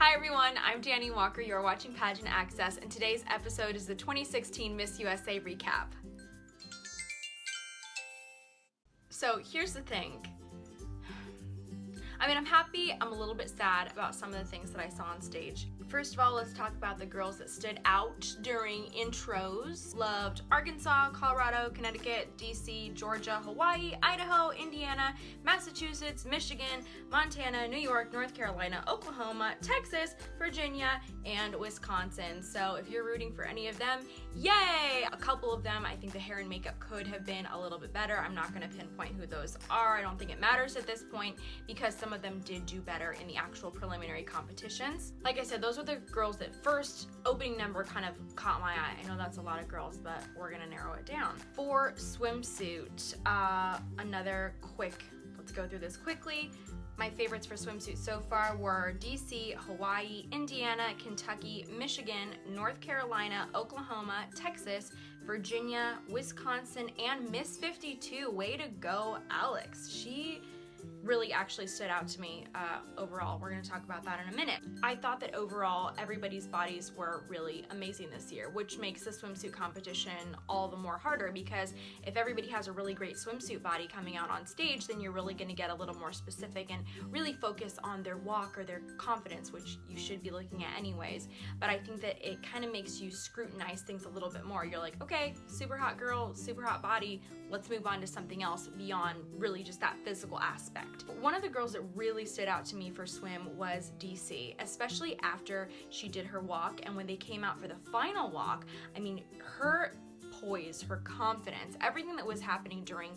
Hi everyone, I'm Dani Walker. You're watching Pageant Access, and today's episode is the 2016 Miss USA recap. So here's the thing. I'm happy, I'm a little bit sad about some of the things that I saw on stage. First of all, let's talk about the girls that stood out during intros. Loved Arkansas, Colorado, Connecticut, DC, Georgia, Hawaii, Idaho, Indiana, Massachusetts, Michigan, Montana, New York, North Carolina, Oklahoma, Texas, Virginia, and Wisconsin. So if you're rooting for any of them, yay! A couple of them, I think the hair and makeup could have been a little bit better. I'm not gonna pinpoint who those are. I don't think it matters at this point because some of them did do better in the actual preliminary competitions. Like I said, those were the girls that first opening number kind of caught my eye. I know that's a lot of girls, but we're gonna narrow it down. For swimsuit, another quick, let's go through this quickly. My favorites for swimsuit so far were DC, Hawaii, Indiana, Kentucky, Michigan, North Carolina, Oklahoma, Texas, Virginia, Wisconsin, and Miss 52. Way to go, Alex. She really actually stood out to me overall. We're going to talk about that in a minute. I thought that overall everybody's bodies were really amazing this year, which makes the swimsuit competition all the more harder because if everybody has a really great swimsuit body coming out on stage, then you're really going to get a little more specific and really focus on their walk or their confidence, which you should be looking at anyways. But I think that it kind of makes you scrutinize things a little bit more. You're like, okay, super hot girl, super hot body, let's move on to something else beyond really just that physical aspect. One of the girls that really stood out to me for swim was DC, especially after she did her walk, and when they came out for the final walk, her poise, her confidence, everything that was happening during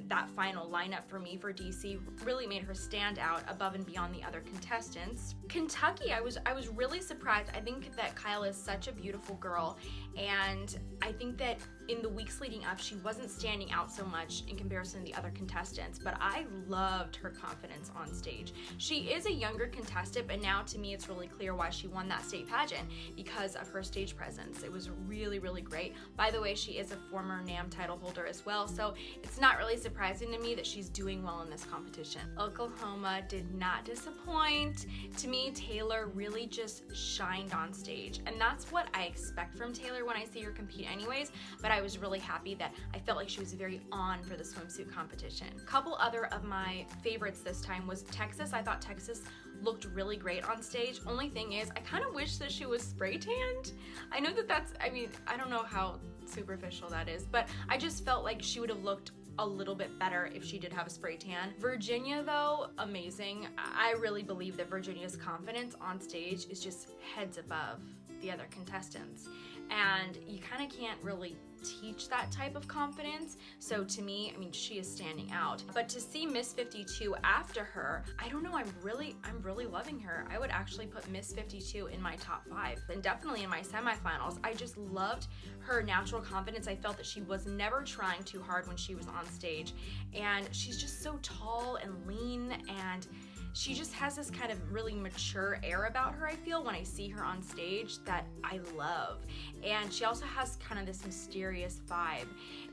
that final lineup for me for DC really made her stand out above and beyond the other contestants. Kentucky, I was really surprised. I think that Kyle is such a beautiful girl, and I think that in the weeks leading up, she wasn't standing out so much in comparison to the other contestants, but I loved her confidence on stage. She is a younger contestant, but now to me it's really clear why she won that state pageant, because of her stage presence. It was really, really great. By the way, she is a former NAM title holder as well, so it's not really surprising to me that she's doing well in this competition. Oklahoma did not disappoint. To me, Taylor really just shined on stage, and that's what I expect from Taylor when I see her compete anyways, but I was really happy that I felt like she was very on for the swimsuit competition. A couple other of my favorites this time was Texas. I thought Texas looked really great on stage. Only thing is, I kind of wish that she was spray tanned. I know that that's, I don't know how superficial that is, but I just felt like she would have looked a little bit better if she did have a spray tan. Virginia though, amazing. I really believe that Virginia's confidence on stage is just heads above the other contestants, and you kind of can't really teach that type of confidence. So to me, she is standing out. But to see Miss 52 after her, I don't know, I'm really loving her. I would actually put Miss 52 in my top 5 and definitely in my semifinals. I just loved her natural confidence. I felt that she was never trying too hard when she was on stage, and she's just so tall and lean, and she just has this kind of really mature air about her, I feel, when I see her on stage, that I love. And she also has kind of this mysterious vibe,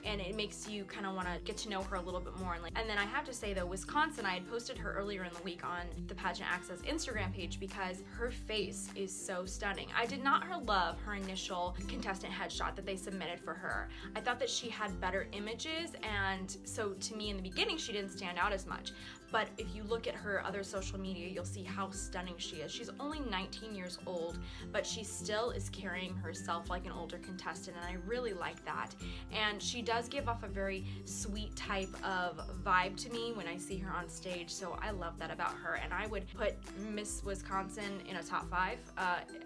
and it makes you kind of want to get to know her a little bit more. And then I have to say though, Wisconsin, I had posted her earlier in the week on the Pageant Access Instagram page because her face is so stunning. I did not love her initial contestant headshot that they submitted for her. I thought that she had better images, and so to me in the beginning she didn't stand out as much. But if you look at her other social media, you'll see how stunning she is. She's only 19 years old, but she still is carrying herself like an older contestant, and I really like that. And she does give off a very sweet type of vibe to me when I see her on stage, so I love that about her. And I would put Miss Wisconsin in a top 5,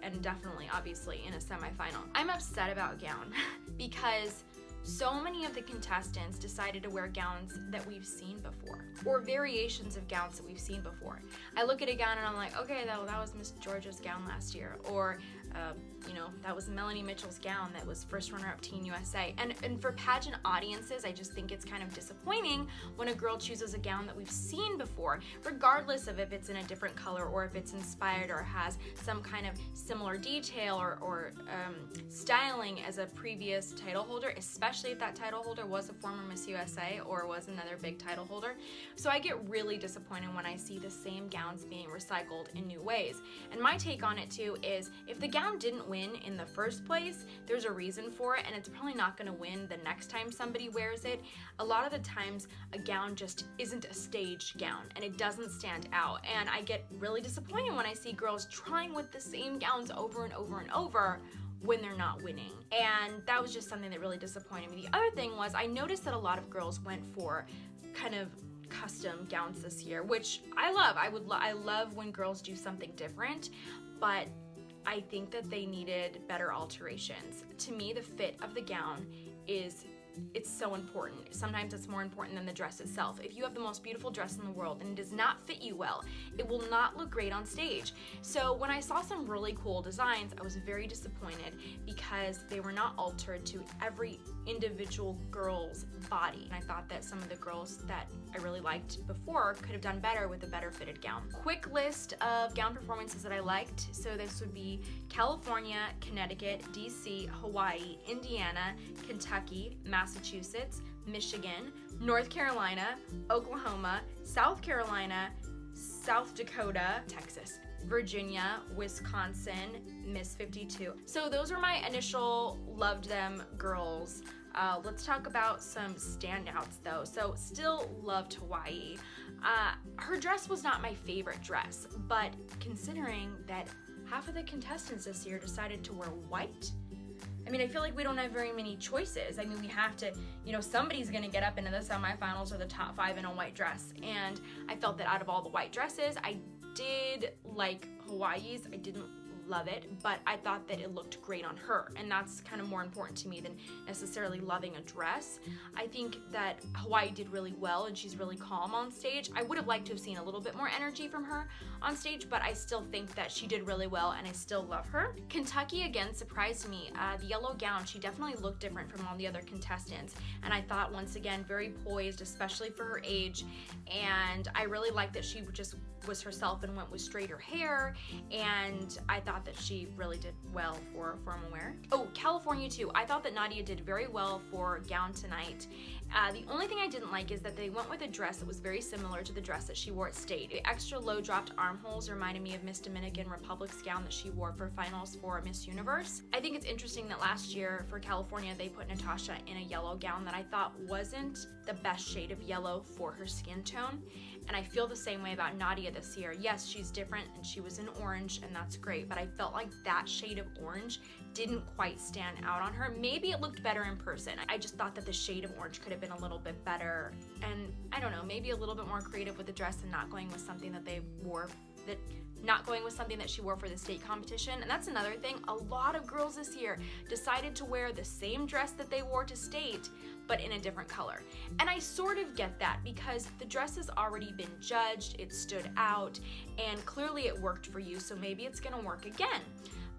and definitely, obviously, in a semifinal. I'm upset about gown because so many of the contestants decided to wear gowns that we've seen before, or variations of gowns that we've seen before. I look at a gown and I'm like, okay, that was Miss Georgia's gown last year, or that was Melanie Mitchell's gown that was first runner-up Teen USA. And for pageant audiences, I just think it's kind of disappointing when a girl chooses a gown that we've seen before, regardless of if it's in a different color or if it's inspired or has some kind of similar detail or styling as a previous title holder, especially especially if that title holder was a former Miss USA or was another big title holder. So I get really disappointed when I see the same gowns being recycled in new ways. And my take on it too is, if the gown didn't win in the first place, there's a reason for it, and it's probably not going to win the next time somebody wears it. A lot of the times a gown just isn't a staged gown and it doesn't stand out, and I get really disappointed when I see girls trying with the same gowns over and over and over when they're not winning. And that was just something that really disappointed me. The other thing was, I noticed that a lot of girls went for kind of custom gowns this year, which I love. I love when girls do something different, but I think that they needed better alterations. To me, the fit of the gown it's so important. Sometimes it's more important than the dress itself. If you have the most beautiful dress in the world and it does not fit you well, it will not look great on stage. So when I saw some really cool designs, I was very disappointed because they were not altered to every individual girl's body. And I thought that some of the girls that I really liked before could have done better with a better fitted gown. Quick list of gown performances that I liked. So this would be California, Connecticut, DC, Hawaii, Indiana, Kentucky, Massachusetts, Michigan, North Carolina, Oklahoma, South Carolina, South Dakota, Texas, Virginia, Wisconsin, Miss 52. So those were my initial loved them girls. Let's talk about some standouts though. So still loved Hawaii. Her dress was not my favorite dress, but considering that half of the contestants this year decided to wear white, I mean, I feel like we don't have very many choices. I mean, we have to, somebody's gonna get up into the semifinals or the top 5 in a white dress. And I felt that out of all the white dresses, I did like Hawaii's. I didn't love it, but I thought that it looked great on her, and that's kind of more important to me than necessarily loving a dress. I think that Hawaii did really well, and she's really calm on stage. I would have liked to have seen a little bit more energy from her on stage, but I still think that she did really well, and I still love her. Kentucky again surprised me. The yellow gown, she definitely looked different from all the other contestants, and I thought once again very poised, especially for her age, and I really liked that she just was herself and went with straighter hair, and I thought that she really did well for formal wear. Oh, California too. I thought that Nadia did very well for gown tonight. The only thing I didn't like is that they went with a dress that was very similar to the dress that she wore at state. The extra low dropped armholes reminded me of Miss Dominican Republic's gown that she wore for finals for Miss Universe. I think it's interesting that last year for California they put Natasha in a yellow gown that I thought wasn't the best shade of yellow for her skin tone, and I feel the same way about Nadia this year. Yes, she's different and she was in orange, and that's great, but I felt like that shade of orange didn't quite stand out on her. Maybe it looked better in person. I just thought that the shade of orange could have been a little bit better, and I don't know, maybe a little bit more creative with the dress and not going with something that she wore for the state competition. And that's another thing, a lot of girls this year decided to wear the same dress that they wore to state, but in a different color. And I sort of get that because the dress has already been judged, it stood out, and clearly it worked for you, so maybe it's gonna work again.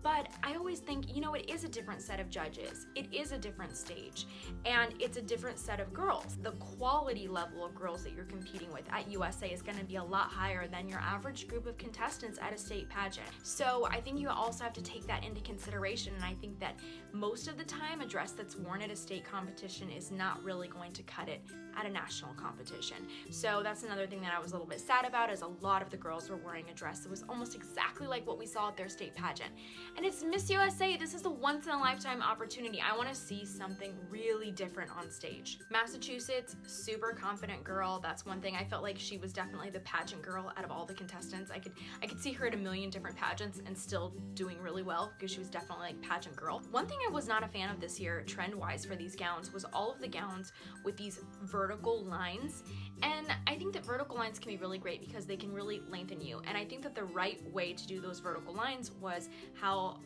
But I always think, it is a different set of judges. It is a different stage, and it's a different set of girls. The quality level of girls that you're competing with at USA is gonna be a lot higher than your average group of contestants at a state pageant. So I think you also have to take that into consideration, and I think that most of the time a dress that's worn at a state competition is not really going to cut it at a national competition. So that's another thing that I was a little bit sad about, is a lot of the girls were wearing a dress that was almost exactly like what we saw at their state pageant. And it's Miss USA. This is a once-in-a-lifetime opportunity. I want to see something really different on stage. Massachusetts, super confident girl. That's one thing. I felt like she was definitely the pageant girl out of all the contestants. I could see her at a million different pageants and still doing really well because she was definitely like pageant girl. One thing I was not a fan of this year, trend-wise for these gowns, was all of the gowns with these vertical lines. And I think that vertical lines can be really great because they can really lengthen you. And I think that the right way to do those vertical lines was how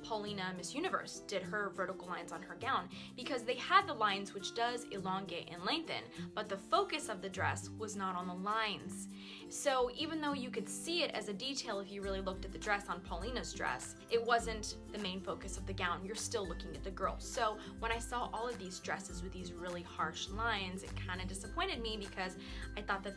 Paulina, Miss Universe, did her vertical lines on her gown, because they had the lines which does elongate and lengthen, but the focus of the dress was not on the lines. So even though you could see it as a detail if you really looked at the dress on Paulina's dress, it wasn't the main focus of the gown. You're still looking at the girl. So when I saw all of these dresses with these really harsh lines, it kind of disappointed me because I thought that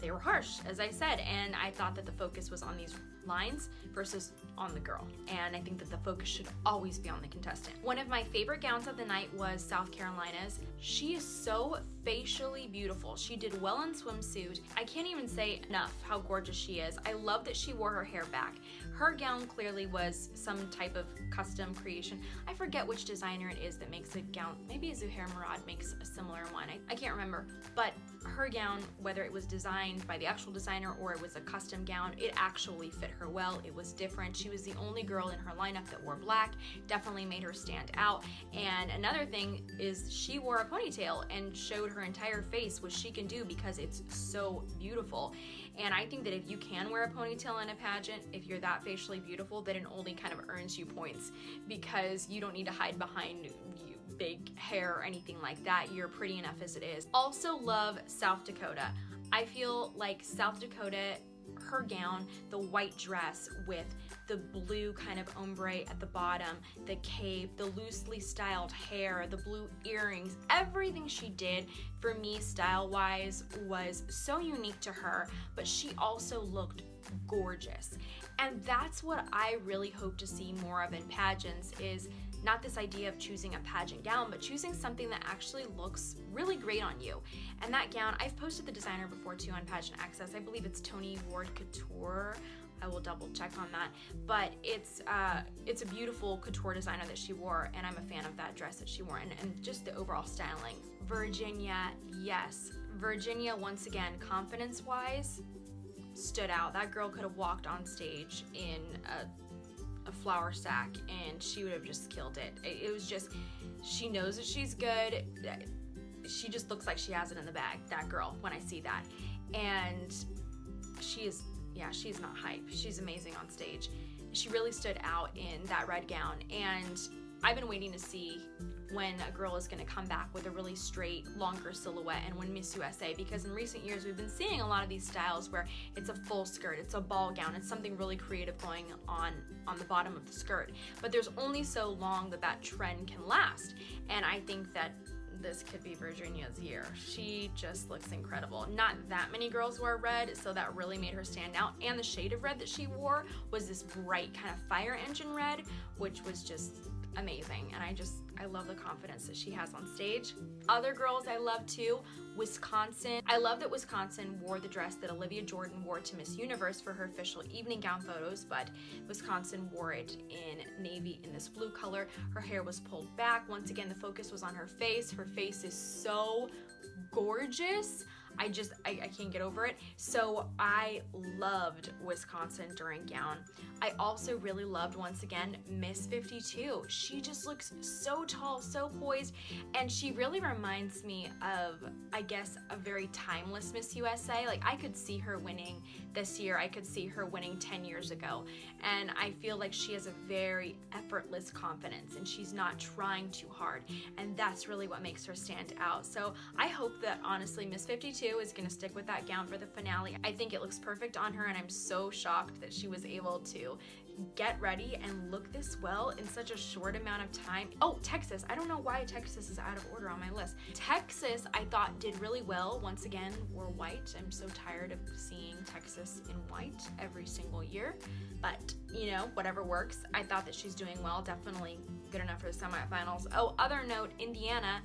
they were harsh, as I said, and I thought that the focus was on these lines versus on the girl, and I think that the focus should always be on the contestant. One of my favorite gowns of the night was South Carolina's. She is so facially beautiful. She did well in swimsuit. I can't even say enough how gorgeous she is. I love that she wore her hair back. Her gown clearly was some type of custom creation. I forget which designer it is that makes a gown. Maybe Zuhair Murad makes a similar one. I can't remember, but her gown, whether it was designed by the actual designer or it was a custom gown, it actually fit her well. It was different. She was the only girl in her lineup that wore black. Definitely made her stand out. And another thing is she wore a ponytail and showed her entire face, which she can do because it's so beautiful. And I think that if you can wear a ponytail in a pageant, if you're that facially beautiful, then it only kind of earns you points because you don't need to hide behind big hair or anything like that. You're pretty enough as it is. Also love South Dakota. I feel like South Dakota, her gown, the white dress with the blue kind of ombre at the bottom, the cape, the loosely styled hair, the blue earrings, everything she did for me style-wise was so unique to her, but she also looked gorgeous. And that's what I really hope to see more of in pageants, is not this idea of choosing a pageant gown, but choosing something that actually looks really great on you. And that gown, I've posted the designer before too on Pageant Access. I believe it's Tony Ward Couture. I will double check on that. But it's a beautiful couture designer that she wore, and I'm a fan of that dress that she wore, and just the overall styling. Virginia, yes. Virginia, once again, confidence-wise, stood out. That girl could have walked on stage in a flour sack and she would have just killed it. It was just, she knows that she's good. She just looks like she has it in the bag, that girl, when I see that. And she's not hype. She's amazing on stage. She really stood out in that red gown, and I've been waiting to see when a girl is going to come back with a really straight, longer silhouette and win Miss USA, because in recent years we've been seeing a lot of these styles where it's a full skirt, it's a ball gown, it's something really creative going on the bottom of the skirt. But there's only so long that trend can last, and I think that this could be Virginia's year. She just looks incredible. Not that many girls wore red, so that really made her stand out. And the shade of red that she wore was this bright kind of fire engine red, which was just amazing. And I love the confidence that she has on stage. Other girls I love too, Wisconsin. I love that Wisconsin wore the dress that Olivia Jordan wore to Miss Universe for her official evening gown photos, but Wisconsin wore it in navy in this blue color. Her hair was pulled back. Once again, the focus was on her face. Her face is so gorgeous. I can't get over it. So I loved Wisconsin during gown. I also really loved, once again, Miss 52. She just looks so tall, so poised, and she really reminds me of, I guess, a very timeless Miss USA. Like, I could see her winning this year. I could see her winning 10 years ago. And I feel like she has a very effortless confidence, and she's not trying too hard. And that's really what makes her stand out. So I hope that, honestly, Miss 52 is going to stick with that gown for the finale. I think it looks perfect on her, and I'm so shocked that she was able to get ready and look this well in such a short amount of time. Oh, Texas. I don't know why Texas is out of order on my list. Texas, I thought, did really well. Once again, wore white. I'm so tired of seeing Texas in white every single year, but you know, whatever works. I thought that she's doing well. Definitely good enough for the semifinals. Oh, other note, Indiana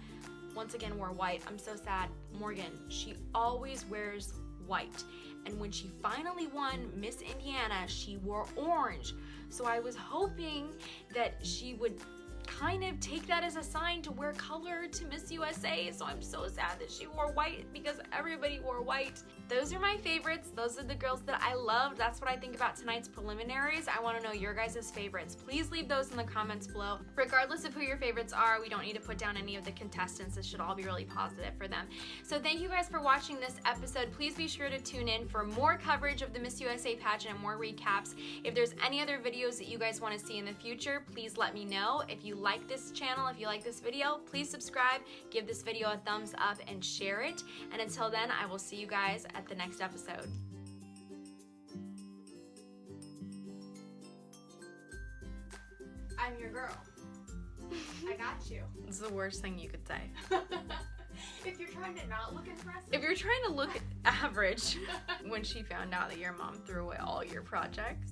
once again wore white. I'm so sad. Morgan, she always wears white. And when she finally won Miss Indiana, she wore orange. So I was hoping that she would kind of take that as a sign to wear color to Miss USA. So I'm so sad that she wore white because everybody wore white. Those are my favorites. Those are the girls that I loved. That's what I think about tonight's preliminaries. I want to know your guys' favorites. Please leave those in the comments below. Regardless of who your favorites are, we don't need to put down any of the contestants. This should all be really positive for them. So thank you guys for watching this episode. Please be sure to tune in for more coverage of the Miss USA pageant and more recaps. If there's any other videos that you guys want to see in the future, please let me know. If you like this channel, if you like this video, please subscribe, give this video a thumbs up, and share it. And until then, I will see you guys at the next episode. I'm your girl. I got you. It's the worst thing you could say. If you're trying to not look impressive. If you're trying to look average, when she found out that your mom threw away all your projects,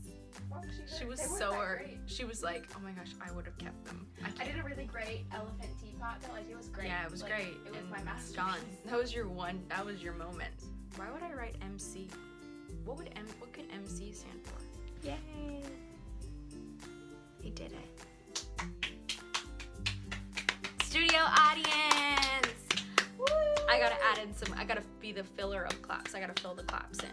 Well, she was they weren't so that hurt. great. She was like, oh my gosh, I would have kept them. I did a really great elephant teapot though. Like it was great. Yeah, it was Like, great. It was and my it's masterpiece. gone. That was your moment. Why would I write MC? What could MC stand for? Yay! He did it. Studio audience! Woo! I gotta be the filler of claps. I gotta fill the claps in.